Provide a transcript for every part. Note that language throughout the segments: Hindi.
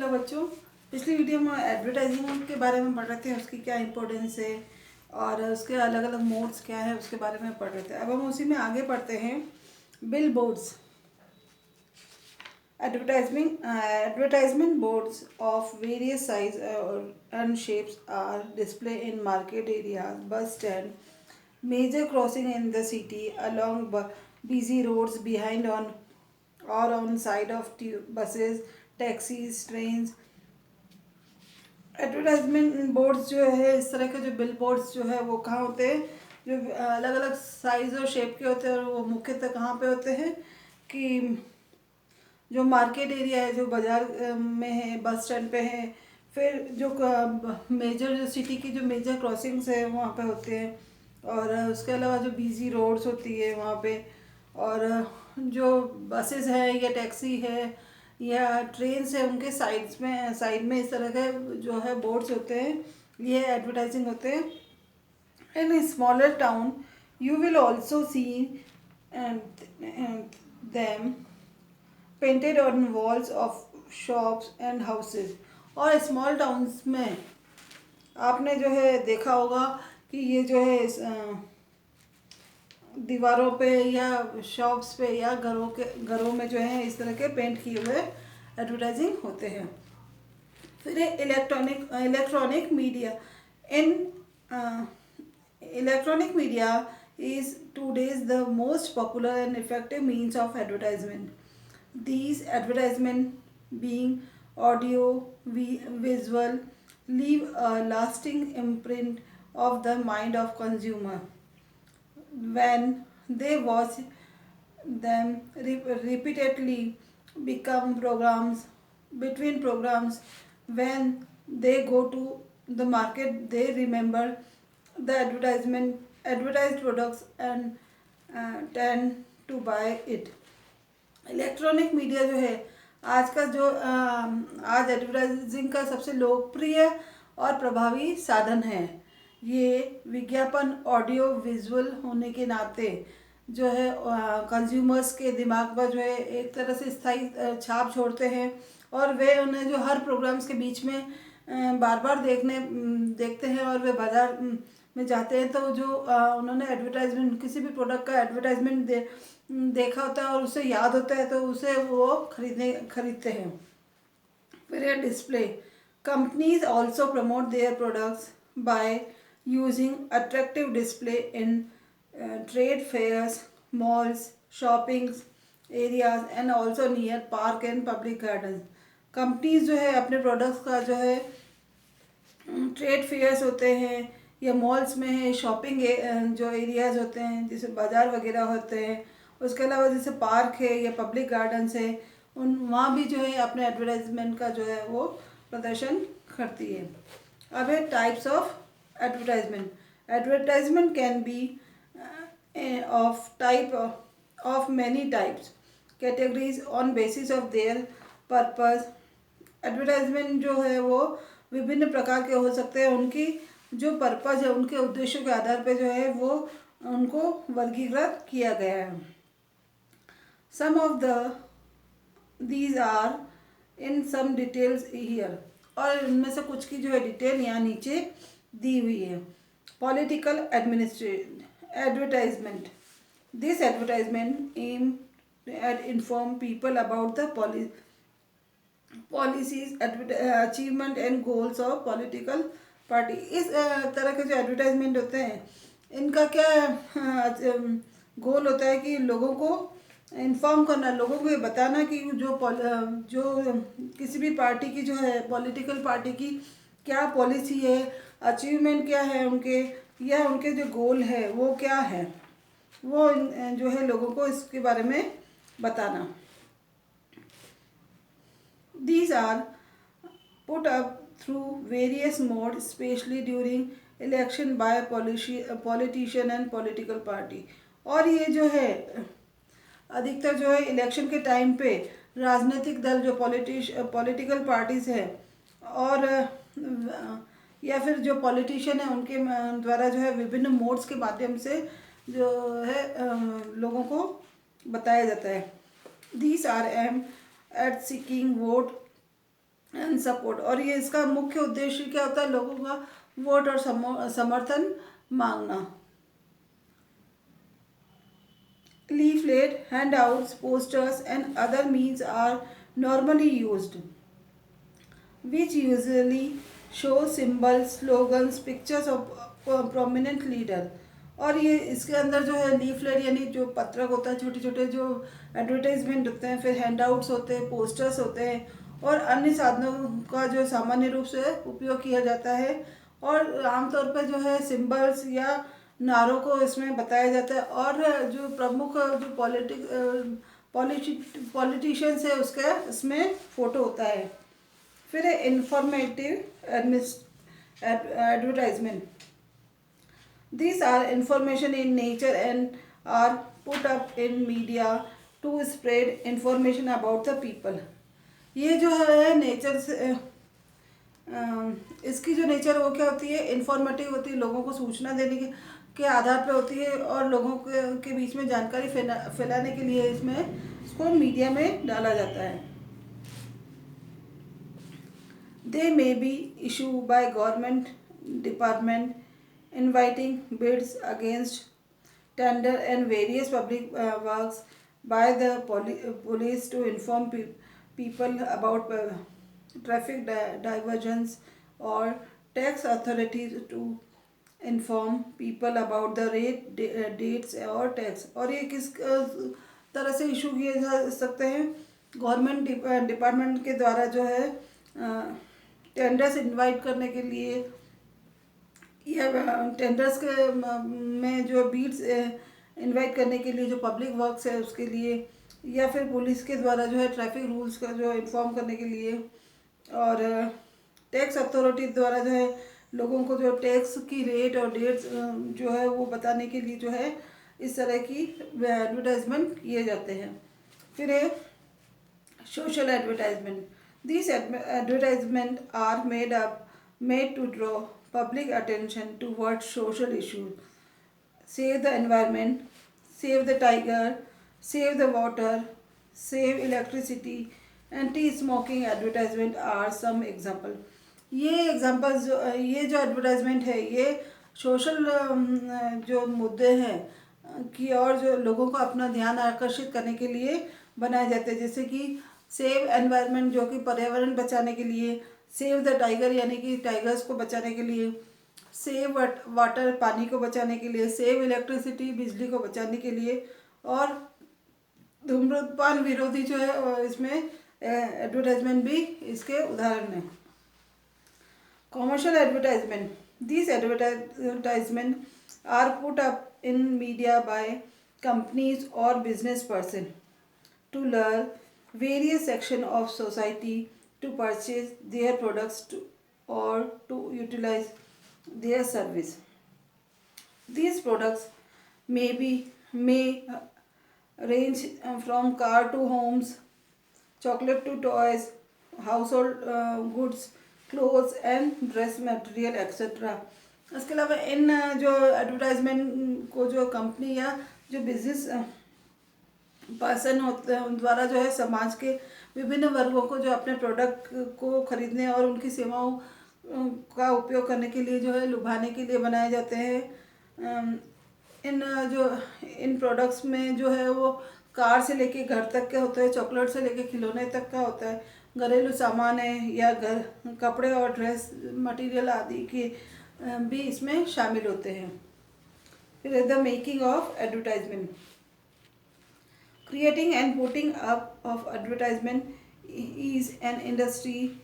हेलो बच्चों, पिछली वीडियो में एडवर्टाइजिंग के बारे में पढ़ रहे थे, उसकी क्या इंपॉर्टेंस है और उसके अलग अलग मोड्स क्या है उसके बारे में पढ़ रहे थे। अब हम उसी में आगे पढ़ते हैं। Bill boards, advertisement boards of various size and shapes are displayed in market areas, bus stand, major crossing in the city, along busy roads, behind on or on side of buses, taxis, trains। Advertisement boards जो है, इस तरह के जो बिल बोर्ड्स जो है वो कहाँ होते हैं, जो अलग अलग साइज़ और शेप के होते हैं। और वो मुख्यतः कहाँ पे होते हैं कि जो मार्केट एरिया है, जो बाज़ार में है, बस स्टैंड पे है, फिर जो मेजर जो सिटी की जो मेजर क्रॉसिंग्स है वहाँ पे होते हैं, और उसके अलावा जो बिजी रोड्स होती है वहाँ पे, और जो बसेस है या टैक्सी है या ट्रेन से उनके साइड में इस तरह के जो है बोर्ड्स होते हैं, ये एडवर्टाइजिंग होते हैं। In a smaller town you will also see them painted on walls of shops and houses। और स्मॉल टाउन्स में आपने जो है देखा होगा कि ये जो है दीवारों पे या शॉप्स पे या घरों में जो है इस तरह के पेंट किए हुए एडवर्टाइजिंग होते हैं। फिर electronic media in electronic media is today's the most popular and effective means of advertisement. These advertisements, being audio, visual, leave a lasting imprint of the mind of consumer when they watch them repeatedly. Become programs between programs, when they go to the market they remember the advertised products and tend to buy it। Electronic media जो है आज का जो आज एडवर्टाइजिंग का सबसे लोकप्रिय और प्रभावी साधन है। ये विज्ञापन ऑडियो विजुअल होने के नाते जो है कंज्यूमर्स के दिमाग पर जो है एक तरह से स्थायी छाप छोड़ते हैं, और वे उन्हें जो हर प्रोग्राम्स के बीच में बार बार देखते हैं, और वे बाज़ार में जाते हैं तो जो उन्होंने एडवर्टाइजमेंट किसी भी प्रोडक्ट का एडवर्टाइजमेंट देखा होता है और उसे याद होता है तो उसे वो खरीदते हैं। फिर display, companies also promote their products by using attractive display in trade fairs, malls, shopping areas and also near park and public garden. Companies जो है अपने प्रोडक्ट्स का जो है ट्रेड फेयर्स होते हैं या मॉल्स में है, शॉपिंग जो एरियाज होते हैं जैसे बाज़ार वगैरह होते हैं, उसके अलावा जैसे पार्क है या पब्लिक गार्डन्स है, उन वहाँ भी जो है अपने एडवर्टाइजमेंट का जो है वो प्रदर्शन करती है। अब है types of advertisement. Advertisement can be of type of many types categories on basis of their purpose. Advertisement जो है वो विभिन्न प्रकार के हो सकते हैं, उनकी जो पर्पज़ है, उनके उद्देश्यों के आधार पे जो है वो उनको वर्गीकृत किया गया है। Some of these are in some details here, और इनमें से कुछ की जो है डिटेल यहाँ नीचे दी हुई है। Political advertisement, this advertisement aim at inform people about the policies, achievement and goals of political party. इस तरह के जो एडवर्टाइजमेंट होते हैं इनका क्या गोल होता है कि लोगों को इन्फॉर्म करना, लोगों को ये बताना कि जो किसी भी पार्टी की जो है पॉलिटिकल पार्टी की क्या पॉलिसी है, अचीवमेंट क्या है उनके, या उनके जो गोल है वो क्या है, वो जो है लोगों को इसके बारे में बताना। These are put up through various modes, especially during election by a politician and political party। और ये जो है अधिकतर जो है इलेक्शन के टाइम पे राजनीतिक दल जो पॉलिटिकल पार्टीज है और या फिर जो पॉलिटिशियन है उनके द्वारा जो है विभिन्न मोड्स के माध्यम से जो है लोगों को बताया जाता है। These are aimed at seeking vote and support. और ये इसका मुख्य उद्देश्य क्या होता है? लोगों का वोट और समर्थन मांगना। Leaflet, handouts, posters, and other means are normally used, which usually show symbols, slogans, pictures of prominent leader। और ये इसके अंदर जो है लीफलेट यानी जो पत्रक होता है, छोटे छोटे जो एडवर्टाइजमेंट होते हैं, फिर हैंडआउट्स होते हैं, पोस्टर्स होते हैं, और अन्य साधनों का जो सामान्य रूप से उपयोग किया जाता है। और आमतौर पर जो है सिंबल्स या नारों को इसमें बताया जाता है। और जो प्रमुख जो पॉलिटिशियंस है उसका इसमें फोटो होता है। फिर है informative advertisement. These are information in nature and are put up in media to spread information about the people। ये जो है नेचर से इसकी जो नेचर वो क्या होती है? इंफॉर्मेटिव होती है, लोगों को सूचना देने के आधार पर होती है, और लोगों के बीच में जानकारी फैलाने के लिए इसमें इसको मीडिया में डाला जाता है। They may be issued by government department inviting bids against tender and various public works by the police to inform people about traffic diversions, or tax authorities to inform people about the dates और टैक्स। और ये किस तरह से इशू किए जा सकते हैं? गवर्नमेंट डिपार्टमेंट के द्वारा जो है टेंडर्स इनवाइट करने के लिए, या टेंडर्स के में जो बीड्स इनवाइट करने के लिए, जो पब्लिक वर्क्स है उसके लिए, या फिर पुलिस के द्वारा जो है ट्रैफिक रूल्स का जो इन्फॉर्म करने के लिए, और टैक्स अथॉरिटी द्वारा जो है लोगों को जो टैक्स की रेट और डेट्स जो है वो बताने के लिए जो है इस तरह की एडवर्टाइजमेंट किए जाते हैं। फिर है social advertisement। These advertisements are made to draw public attention towards social issues. Save the environment, save the tiger, save the water, save electricity, anti-smoking advertisement are some example। ये एग्जाम्पल्स ये जो एडवर्टाइजमेंट है ये सोशल जो मुद्दे हैं की और जो लोगों को अपना ध्यान आकर्षित करने के लिए बनाए जाते हैं। जैसे कि सेव एनवायरनमेंट जो कि पर्यावरण बचाने के लिए, सेव द टाइगर यानी कि टाइगर्स को बचाने के लिए, सेव वाटर पानी को बचाने के लिए, सेव इलेक्ट्रिसिटी बिजली को बचाने के लिए, और धूम्रपान विरोधी जो है इसमें एडवर्टाइजमेंट भी इसके उदाहरण हैं। Commercial advertisement। These advertisements are put up in media by companies or business person to lure various section of society to purchase their products or to utilize their service। These products may range from car to homes, chocolate to toys, household goods, clothes and dress material etcetera. इसके अलावा इन जो एडवर्टाइजमेंट को जो कंपनी या जो बिजनेस पर्सन होते हैं उन द्वारा जो है समाज के विभिन्न वर्गों को जो अपने प्रोडक्ट को खरीदने और उनकी सेवाओं का उपयोग करने के लिए जो है लुभाने के लिए बनाए जाते हैं। इन प्रोडक्ट्स में जो है वो कार से लेके घर तक के होते हैं, चॉकलेट से लेके खिलौने तक का होता है, घरेलू सामान है, या घर कपड़े और ड्रेस मटेरियल आदि के भी इसमें शामिल होते हैं। फिर the making of advertisement. Creating and putting up of advertisement is an industry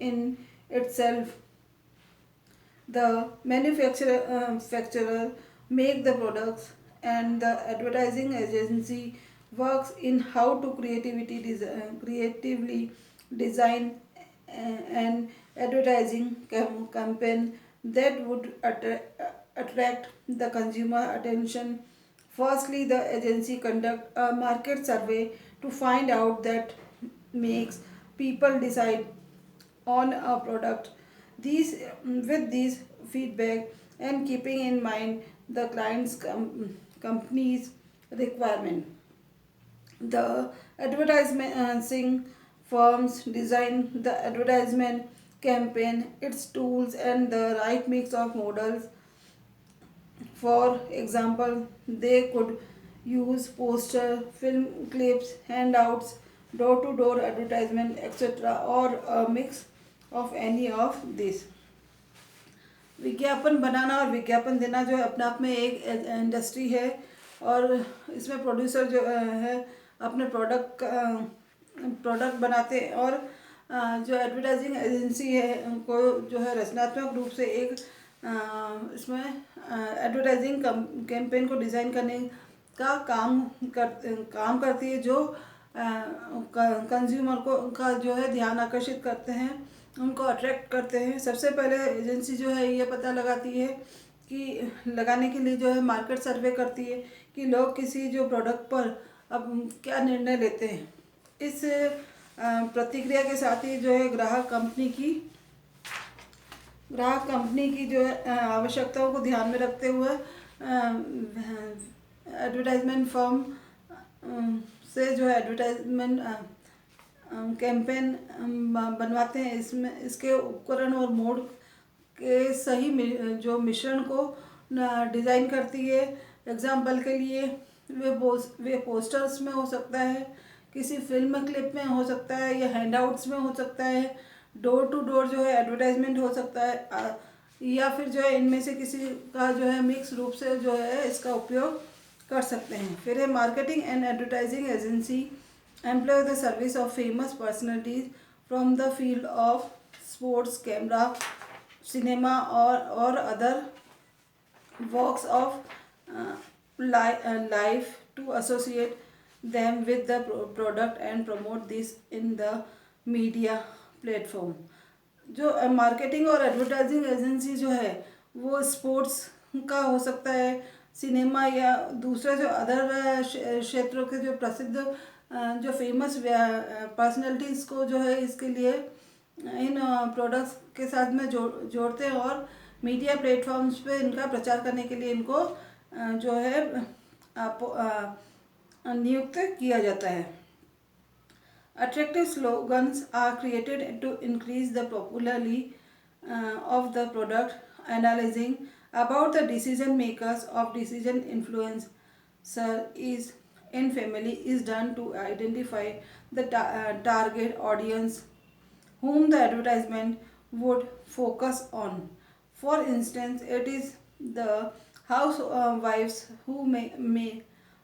in itself। The manufacturer make the products, and the advertising agency works in how to creatively design an advertising campaign that would attract the consumer attention। Firstly, the agency conduct a market survey to find out that makes people decide on a product। These with this feedback and keeping in mind the client's company's requirement, the advertising firms design the advertisement campaign, its tools, and the right mix of models. For example, they could use poster, film clips, handouts, door to door advertisement, etc., or a mix of any of these. विज्ञापन बनाना और विज्ञापन देना जो है अपने आप में एक इंडस्ट्री है, और इसमें प्रोड्यूसर जो है अपने प्रोडक्ट बनाते हैं, और जो एडवर्टाइजिंग एजेंसी है उनको जो है रचनात्मक रूप से एक इसमें एडवर्टाइजिंग कैंपेन को डिज़ाइन करने का काम करती है, जो कंज्यूमर को का जो है ध्यान आकर्षित करते हैं, उनको अट्रैक्ट करते हैं। सबसे पहले एजेंसी जो है ये पता लगाती है कि लगाने के लिए जो है मार्केट सर्वे करती है कि लोग किसी जो प्रोडक्ट पर अब क्या निर्णय लेते हैं। इस प्रतिक्रिया के साथ ही जो है ग्राहक कंपनी की जो है आवश्यकताओं को ध्यान में रखते हुए एडवर्टाइजमेंट फर्म से जो है एडवर्टाइजमेंट कैंपेन बनवाते हैं। इसमें इसके उपकरण और मोड के सही जो मिश्रण को डिज़ाइन करती है। एग्जाम्पल के लिए वे पोस्टर्स में हो सकता है, किसी फिल्म क्लिप में हो सकता है, या हैंडआउट्स में हो सकता है, डोर टू डोर जो है एडवर्टाइजमेंट हो सकता है, या फिर जो है इनमें से किसी का जो है मिक्स रूप से जो है इसका उपयोग कर सकते हैं। फिर है marketing and advertising agency employ the service of famous personalities from the field of sports, camera, cinema, or other walks of life to associate them with the product and promote this in the media platform. जो मार्केटिंग और एडवर्टाइजिंग एजेंसी जो है वो स्पोर्ट्स का हो सकता है, सिनेमा या दूसरा जो अदर क्षेत्रों के जो प्रसिद्ध जो फेमस पर्सनैलिटीज़ को जो है इसके लिए इन प्रोडक्ट्स के साथ में जोड़ते हैं, और मीडिया प्लेटफॉर्म्स पे इनका प्रचार करने के लिए इनको जो है नियुक्त किया जाता है। Attractive slogans are created to increase the popularity of the product. Analyzing about the decision makers of decision influencer is in family is done to identify the target audience whom the advertisement would focus on. For instance, it is the housewives who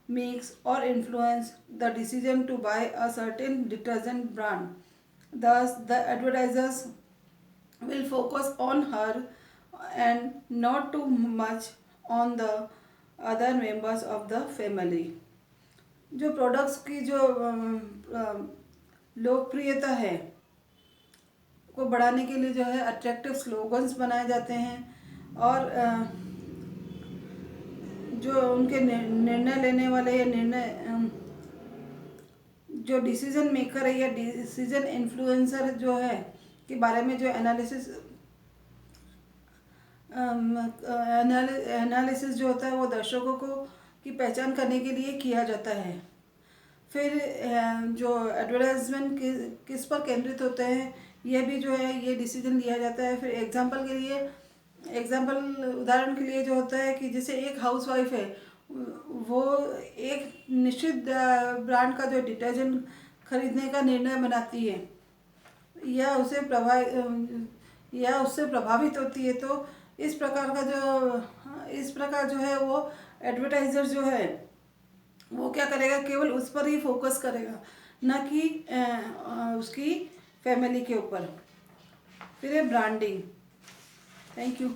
makes or influence the decision to buy a certain detergent brand. Thus, the advertisers will focus on her and not too much on the other members of the family. जो प्रोडक्ट्स की जो लोकप्रियता है को बढ़ाने के लिए जो है अट्रैक्टिव स्लोगन्स बनाए जाते हैं, और जो उनके निर्णय लेने वाले या जो डिसीजन मेकर है या डिसीजन इन्फ्लुएंसर जो है के बारे में जो एनालिसिस जो होता है वो दर्शकों को की पहचान करने के लिए किया जाता है। फिर जो एडवर्टाइजमेंट किस पर केंद्रित होते हैं यह भी जो है ये डिसीजन लिया जाता है। फिर उदाहरण के लिए जो होता है कि जैसे एक हाउसवाइफ है, वो एक निश्चित ब्रांड का जो डिटर्जेंट खरीदने का निर्णय बनाती है या उससे प्रभावित होती है, तो इस प्रकार जो है वो एडवर्टाइज़र जो है वो क्या करेगा, केवल उस पर ही फोकस करेगा, ना कि उसकी फैमिली के ऊपर। फिर है ब्रांडिंग। Thank you.